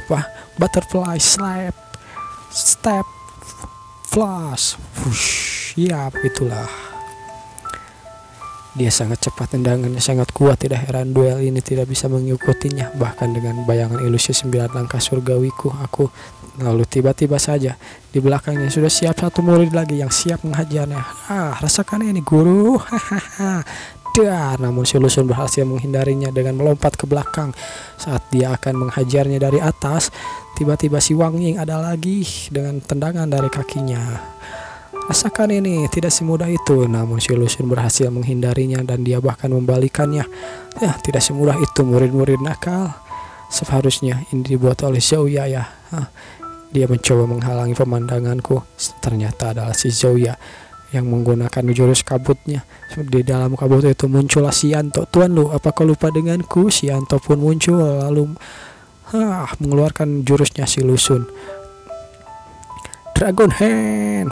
apa? Butterfly slap, step, flash, whoosh. Ya begitulah. Dia sangat cepat, tendangannya sangat kuat, tidak heran duel ini tidak bisa mengikutinya. Bahkan dengan bayangan ilusi 9 langkah surgawiku, aku lalu tiba-tiba saja di belakangnya sudah siap satu murid lagi yang siap menghajarnya. Rasakan ini guru. Hahaha. Namun si Lusun berhasil menghindarinya dengan melompat ke belakang. Saat dia akan menghajarnya dari atas, tiba-tiba si Wang Ying ada lagi dengan tendangan dari kakinya. Rasakan ini, tidak semudah itu. Namun si Lusun berhasil menghindarinya dan dia bahkan membalikannya. Tidak semudah itu murid-murid nakal. Seharusnya ini dibuat oleh Zhouya ya. Dia mencoba menghalangi pemandanganku. Ternyata adalah si Zhouya yang menggunakan jurus kabutnya. Di dalam kabut itu muncullah Xiantou. Tuan Lu, apa kau lupa denganku? Xiantou pun muncul lalu mengeluarkan jurusnya si Lusun. Dragon Hand,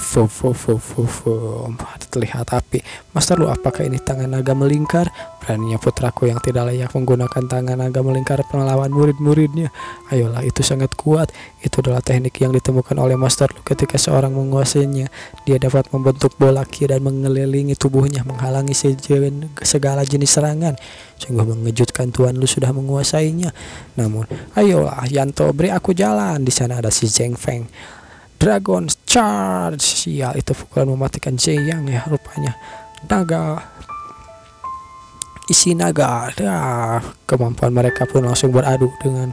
terlihat api. Master Lu, apakah ini tangan naga melingkar? Beraninya putraku yang tidak layak menggunakan tangan naga melingkar melawan murid-muridnya. Ayolah, itu sangat kuat. Itu adalah teknik yang ditemukan oleh Master Lu ketika seorang menguasainya. Dia dapat membentuk bola ki dan mengelilingi tubuhnya, menghalangi segala jenis serangan. Sungguh mengejutkan Tuan Lu sudah menguasainya. Namun, ayolah Yanto, beri aku jalan. Di sana ada si Zheng Feng. Dragon Charge, sial, itu pukulan mematikan Ziyang ya rupanya. Naga, isi naga. Kemampuan mereka pun langsung beradu dengan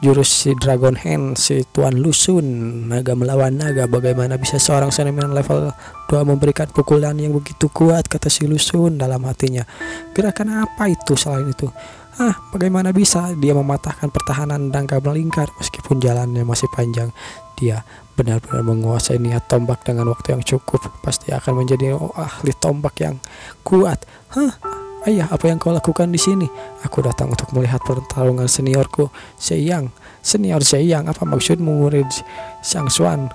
jurus si Dragon Hand, si Tuan Lusun. Naga melawan naga, bagaimana bisa seorang seniman level 2 memberikan pukulan yang begitu kuat, kata si Lusun dalam hatinya. Gerakan apa itu selain itu? Bagaimana bisa dia mematahkan pertahanan naga melingkar meskipun jalannya masih panjang? Dia benar-benar menguasai niat tombak dengan waktu yang cukup. Pasti akan menjadi ahli tombak yang kuat. Ayah, apa yang kau lakukan di sini? Aku datang untuk melihat pertarungan seniorku, Ziyang. Senior Ziyang, apa maksudmu murid Zhang Xuan?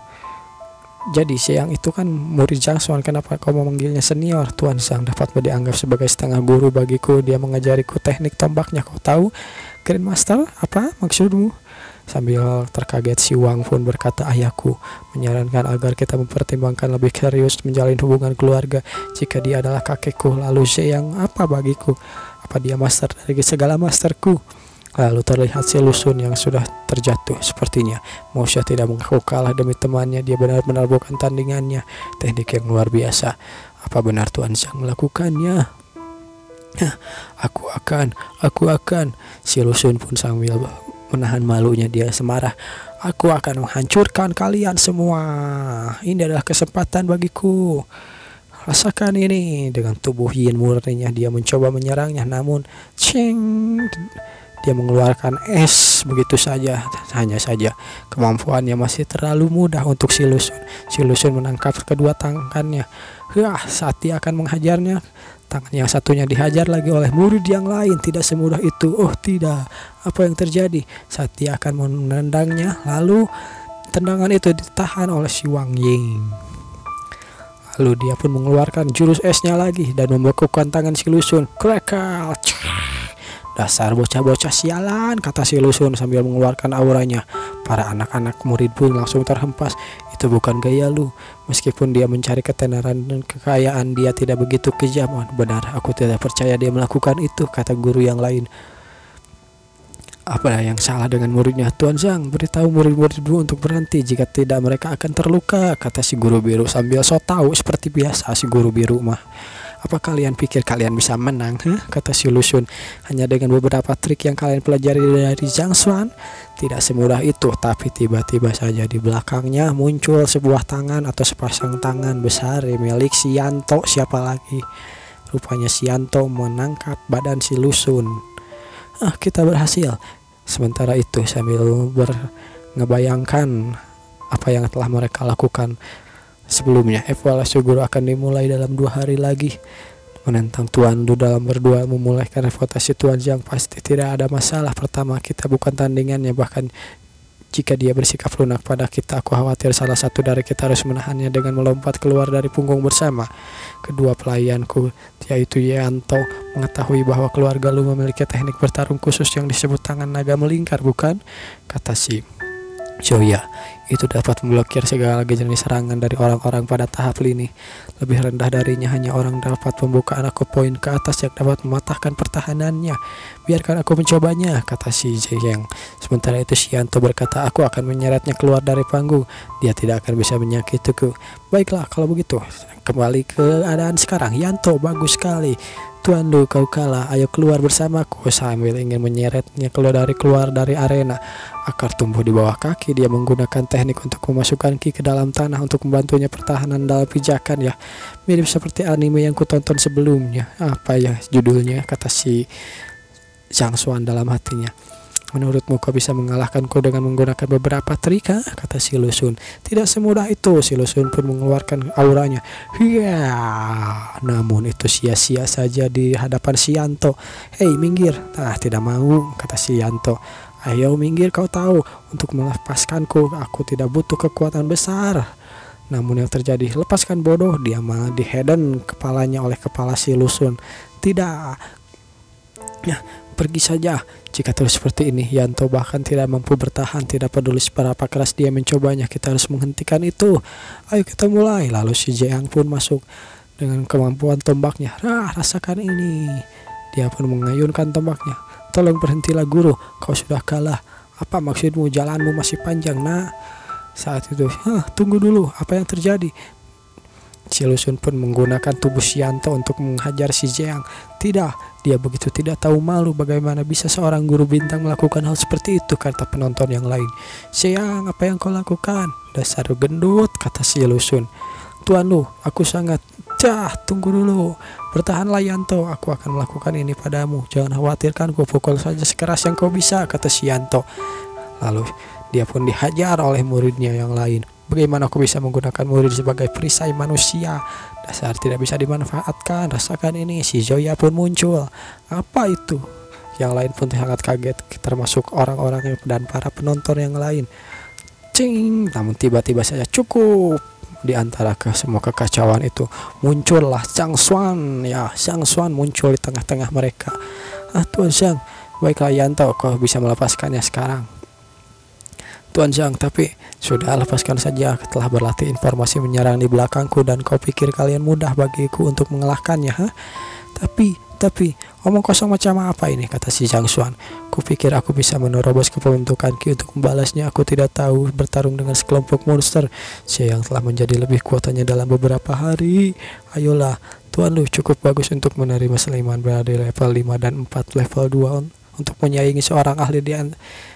Jadi Ziyang itu kan murid Zhang Xuan, kenapa kau memanggilnya senior? Tuan Zhang dapat dianggap sebagai setengah guru bagiku. Dia mengajariku teknik tombaknya. Kau tahu, Grandmaster, apa maksudmu? Sambil terkaget si Wang pun berkata, ayahku menyarankan agar kita mempertimbangkan lebih serius menjalin hubungan keluarga jika dia adalah kakekku. Lalu Ziyang apa bagiku? Apa dia master dari segala masterku? Lalu terlihat si Lusun yang sudah terjatuh. Sepertinya Mosha tidak mengaku kalah demi temannya. Dia benar-benar bukan tandingannya. Teknik yang luar biasa. Apa benar Tuan Zhang melakukannya? Aku akan. Si Lusun pun sambil menahan malunya dia semarah. Aku akan menghancurkan kalian semua. Ini adalah kesempatan bagiku. Rasakan ini. Dengan tubuh yin murninya dia mencoba menyerangnya. Namun dia mengeluarkan es begitu saja. Hanya saja kemampuannya masih terlalu mudah untuk si Lusun. Si Lusun menangkap kedua tangannya. Saat dia akan menghajarnya, tangan yang satunya dihajar lagi oleh murid yang lain. Tidak semudah itu. Oh tidak, apa yang terjadi? Saat dia akan menendangnya, lalu tendangan itu ditahan oleh si Wang Ying. Lalu dia pun mengeluarkan jurus esnya lagi dan membekukan tangan si Lusun. Crackle. Dasar bocah-bocah sialan, kata si Lusun sambil mengeluarkan auranya. Para anak-anak murid pun langsung terhempas. Itu bukan gaya lu. Meskipun dia mencari ketenaran dan kekayaan, dia tidak begitu kejam. Benar, aku tidak percaya dia melakukan itu, kata guru yang lain. Apa yang salah dengan muridnya? Tuan Zhang, beritahu murid-muridmu untuk berhenti. Jika tidak, mereka akan terluka, kata si guru biru sambil so tahu seperti biasa si guru biru mah. Apa kalian pikir kalian bisa menang? Kata si Lusun. Hanya dengan beberapa trik yang kalian pelajari dari Zhang Xuan? Tidak semudah itu. Tapi tiba-tiba saja di belakangnya muncul sebuah tangan atau sepasang tangan besar milik Xiantou. Siapa lagi? Rupanya Xiantou menangkap badan si Lusun. Kita berhasil. Sementara itu sambil ngebayangkan apa yang telah mereka lakukan sebelumnya, evaluasi guru akan dimulai dalam 2 hari lagi. Menentang Tuan Lu dalam berdua memulaikan reputasi Tuan Zhang pasti tidak ada masalah. Pertama, kita bukan tandingannya. Bahkan jika dia bersikap lunak pada kita, aku khawatir salah satu dari kita harus menahannya dengan melompat keluar dari punggung bersama. Kedua, pelayanku yaitu Yanto, mengetahui bahwa keluarga Lu memiliki teknik bertarung khusus yang disebut tangan naga melingkar, bukan? Kata si Zoya. Itu dapat memblokir segala jenis serangan dari orang-orang pada tahap lini. Lebih rendah darinya hanya orang dapat membuka aku poin ke atas yang dapat mematahkan pertahanannya. Biarkan aku mencobanya, kata si Zheng. Sementara itu si Yanto berkata, aku akan menyeretnya keluar dari panggung. Dia tidak akan bisa menyakitiku. Baiklah, kalau begitu kembali ke keadaan sekarang. Yanto, bagus sekali. Tuan Lu, kau kalah. Ayo keluar bersamaku. Sambil ingin menyeretnya keluar dari arena. Akar tumbuh di bawah kaki. Dia menggunakan teknik untuk memasukkan ki ke dalam tanah untuk membantunya pertahanan dalam pijakan ya. Mirip seperti anime yang kutonton sebelumnya. Apa ya judulnya, kata si Zhang Xuan dalam hatinya. Menurutmu kau bisa mengalahkanku dengan menggunakan beberapa trik, kata si Lusun. Tidak semudah itu. Si Lusun pun mengeluarkan auranya. Hiya, namun itu sia-sia saja di hadapan si Yanto. Hei, minggir. Tidak mau, kata si Yanto. Ayo minggir, kau tahu, untuk melepaskanku aku tidak butuh kekuatan besar. Namun yang terjadi, lepaskan bodoh. Dia malah dihedon kepalanya oleh kepala si Lusun. Tidak. Ya, pergi saja. Jika terus seperti ini, Yanto bahkan tidak mampu bertahan. Tidak peduli seberapa keras dia mencobanya, kita harus menghentikan itu. Ayo kita mulai. Lalu si Zhang pun masuk dengan kemampuan tombaknya. Rasakan ini. Dia pun mengayunkan tombaknya. Tolong berhentilah guru, kau sudah kalah. Apa maksudmu? Jalanmu masih panjang, nak. Saat itu, tunggu dulu, apa yang terjadi? Si Lusun pun menggunakan tubuh si Yanto untuk menghajar si Zhang. Tidak, dia begitu tidak tahu malu. Bagaimana bisa seorang guru bintang melakukan hal seperti itu, kata penonton yang lain. Zhang, apa yang kau lakukan? Dasar gendut, kata si Lusun. Tuan Lu, aku sangat... tunggu dulu. Bertahanlah Yanto, aku akan melakukan ini padamu. Jangan khawatirkan, ku pukul saja sekeras yang kau bisa, kata si Yanto. Lalu dia pun dihajar oleh muridnya yang lain. Bagaimana aku bisa menggunakan murid sebagai perisai manusia? Dasar tidak bisa dimanfaatkan. Rasakan ini. Si Zoya pun muncul. Apa itu? Yang lain pun sangat kaget, termasuk orang-orang dan para penonton yang lain. Cing, namun tiba-tiba saja cukup. Di antara semua kekacauan itu muncullah Zhang Xuan. Ya, Zhang Xuan muncul di tengah-tengah mereka. Tuan Zhang, baiklah Yanto, kau bisa melepaskannya sekarang. Tuan Zhang, tapi sudah, lepaskan saja. Telah berlatih informasi menyerang di belakangku dan kau pikir kalian mudah bagiku untuk mengalahkannya, Tapi, omong kosong macam apa ini, kata si Zhang Xuan. Kupikir aku bisa menerobos ke pembentukan ki untuk membalasnya. Aku tidak tahu bertarung dengan sekelompok monster. Saya yang telah menjadi lebih kuatnya dalam beberapa hari. Ayolah, Tuan Lu cukup bagus untuk menerima Sleiman berada di level 5 dan 4 level 2 untuk menyaingi seorang ahli di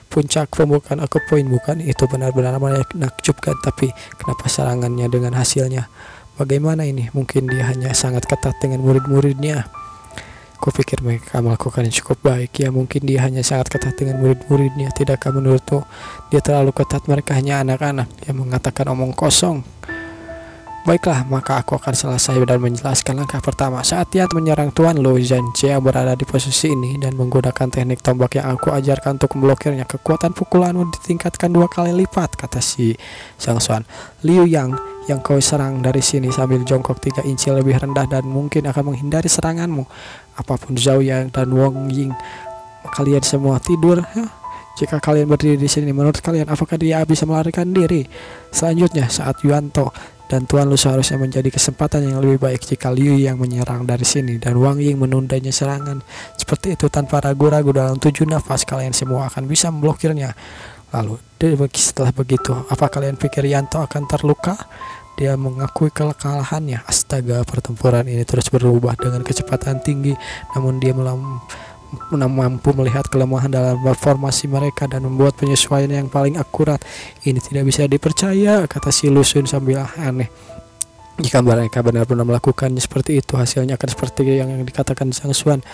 puncak pembukaan aku poin, bukan? Itu benar-benar menakjubkan. Tapi kenapa serangannya dengan hasilnya? Bagaimana ini? Mungkin dia hanya sangat ketat dengan murid-muridnya. Kupikir mereka melakukan yang cukup baik. Ya, mungkin dia hanya sangat ketat dengan murid-muridnya. Tidakkah menurutmu dia terlalu ketat? Mereka hanya anak-anak. Dia mengatakan omong kosong. Baiklah, maka aku akan selesai dan menjelaskan langkah pertama. Saat dia menyerang Tuan Lu, Zhang yang berada di posisi ini dan menggunakan teknik tombak yang aku ajarkan untuk memblokirnya. Kekuatan pukulanmu ditingkatkan 2 kali lipat, kata si Zhang Xuan. Liu Yang kau serang dari sini sambil jongkok 3 inci lebih rendah dan mungkin akan menghindari seranganmu. Apapun Zhao Yang dan Wang Ying, kalian semua tidur. Jika kalian berdiri di sini, menurut kalian apakah dia bisa melarikan diri? Selanjutnya, saat Yanto dan Tuan Lu seharusnya menjadi kesempatan yang lebih baik jika Liu yang menyerang dari sini dan Wang Ying menundanya serangan. Seperti itu, tanpa ragu-ragu dalam 7 nafas kalian semua akan bisa memblokirnya. Lalu setelah begitu, apa kalian pikir Yanto akan terluka? Dia mengakui kekalahannya. Astaga, pertempuran ini terus berubah dengan kecepatan tinggi, namun dia mampu melihat kelemahan dalam formasi mereka dan membuat penyesuaian yang paling akurat. Ini tidak bisa dipercaya, kata si Lusun sambil aneh. Jika mereka benar-benar melakukannya seperti itu, hasilnya akan seperti yang dikatakan Zhang Xuan.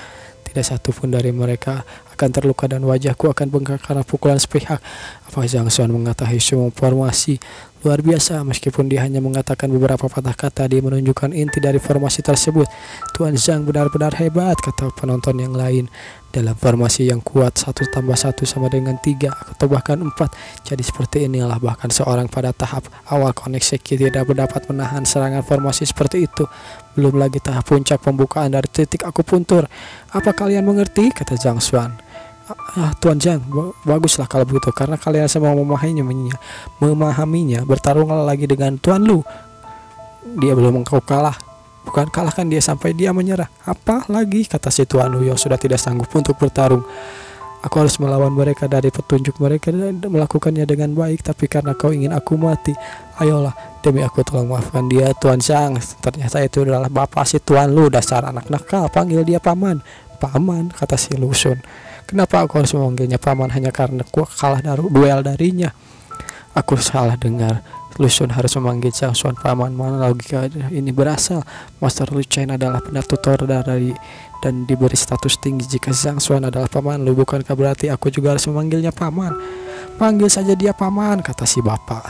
Tidak satu pun dari mereka akan terluka dan wajahku akan bengkak karena pukulan sepihak. Apa Zhang Xuan mengetahui semua formasi? luar biasa. Meskipun dia hanya mengatakan beberapa patah kata, dia menunjukkan inti dari formasi tersebut. Tuan Zhang benar-benar hebat, kata penonton yang lain. Dalam formasi yang kuat 1+1 sama dengan 3 atau bahkan 4. Jadi seperti inilah bahkan seorang pada tahap awal Koenigsegg tidak dapat menahan serangan formasi seperti itu. Belum lagi tahap puncak pembukaan dari titik akupuntur. Apa kalian mengerti? Kata Zhang Xuan. Tuan Zhang, baguslah kalau begitu, karena kalian semua memahaminya. Bertarunglah lagi dengan Tuan Lu. Dia belum engkau kalah. Bukan kalahkan dia sampai dia menyerah. Apa lagi? Kata si Tuan Lu yang sudah tidak sanggup untuk bertarung. Aku harus melawan mereka dari petunjuk mereka dan melakukannya dengan baik. Tapi karena kau ingin aku mati, ayolah, demi aku tolong maafkan dia, Tuan Zhang. Ternyata itu adalah bapak si Tuan Lu. Dasar anak nakal, panggil dia paman. Paman, kata si Lu Xun. Kenapa aku harus memanggilnya paman hanya karena aku kalah dari duel darinya? Aku salah dengar. Lu Xun harus memanggil Zhang Xuan paman. Mana logika ini berasal? Master Lu Chen adalah benar tutor dari dan diberi status tinggi. Jika Zhang Xuan adalah paman Lu, bukankah berarti aku juga harus memanggilnya paman? Panggil saja dia paman, kata si bapak.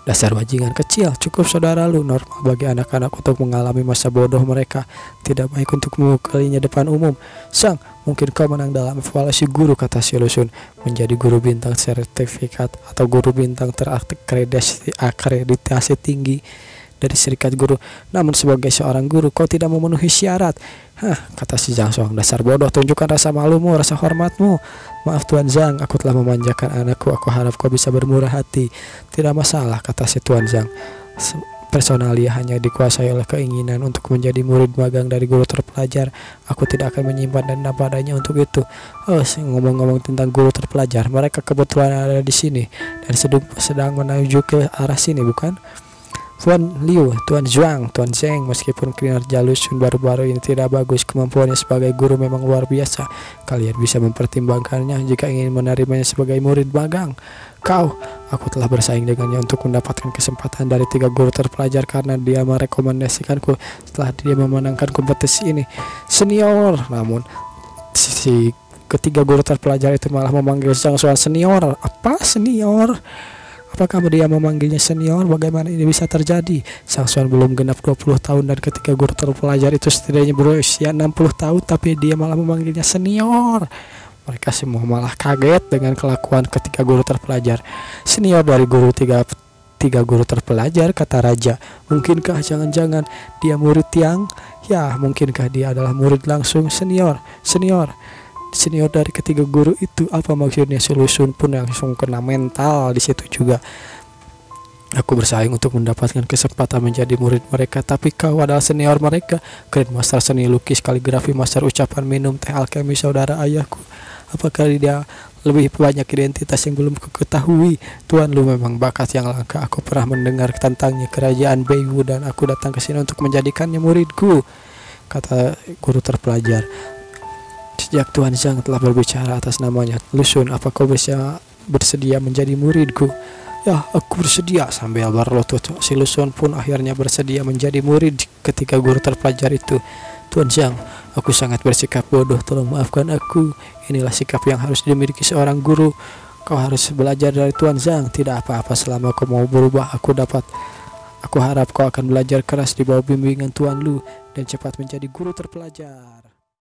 Dasar bajingan kecil, cukup saudara Lu. Normal bagi anak-anak untuk mengalami masa bodoh mereka. Tidak baik untuk memukulinya depan umum. Zhang, mungkin kau menang dalam evaluasi guru, kata si Lu Xun. Menjadi guru bintang sertifikat atau guru bintang terakreditasi tinggi dari serikat guru. Namun sebagai seorang guru kau tidak memenuhi syarat. Kata si Zhang Xuan. Dasar bodoh, tunjukkan rasa malumu, rasa hormatmu. Maaf Tuan Zhang, aku telah memanjakan anakku. Aku harap kau bisa bermurah hati. Tidak masalah, kata si Tuan Zhang. Personalia hanya dikuasai oleh keinginan untuk menjadi murid magang dari guru terpelajar. Aku tidak akan menyimpan dendam padanya untuk itu. Ngomong-ngomong tentang guru terpelajar, mereka kebetulan ada di sini dan sedang menuju ke arah sini, bukan? Tuan Liu, Tuan Zhuang, Tuan Zheng, meskipun kinerja Lu Xun baru-baru ini tidak bagus, kemampuannya sebagai guru memang luar biasa. Kalian bisa mempertimbangkannya jika ingin menerimanya sebagai murid magang. Aku telah bersaing dengannya untuk mendapatkan kesempatan dari 3 guru terpelajar karena dia merekomendasikanku setelah dia memenangkan kompetisi ini. Senior, namun si ketiga guru terpelajar itu malah memanggil Zhang Xuan senior. Apa senior? Apakah dia memanggilnya senior? Bagaimana ini bisa terjadi? Zhang Xuan belum genap 20 tahun dan ketiga guru terpelajar itu setidaknya berusia 60 tahun, tapi dia malah memanggilnya senior. Mereka semua malah kaget dengan kelakuan ketiga guru terpelajar. Senior dari tiga guru terpelajar, kata Raja. Mungkinkah jangan-jangan dia murid Tiang? Ya, mungkinkah dia adalah murid langsung senior dari ketiga guru itu? Apa maksudnya? Si Lu Xun pun langsung kena mental di situ juga. Aku bersaing untuk mendapatkan kesempatan menjadi murid mereka, tapi kau adalah senior mereka. Grandmaster seni lukis, kaligrafi, master ucapan, minum, teh, alkemi, saudara ayahku. Apakah dia lebih banyak identitas yang belum ketahui? Tuan Lu memang bakat yang langka. Aku pernah mendengar tentangnya kerajaan Beiwu dan aku datang ke sini untuk menjadikannya muridku, kata guru terpelajar. Sejak Tuan Zhang telah berbicara atas namanya, Lu Xun, apa kau bersedia menjadi muridku? Ya, aku bersedia, sambil berlutut. Si Lu Xun pun akhirnya bersedia menjadi murid ketika guru terpelajar itu. Tuan Zhang, aku sangat bersikap bodoh, tolong maafkan aku. Inilah sikap yang harus dimiliki seorang guru. Kau harus belajar dari Tuan Zhang. Tidak apa-apa selama kau mau berubah. Aku harap kau akan belajar keras di bawah bimbingan Tuan Lu dan cepat menjadi guru terpelajar.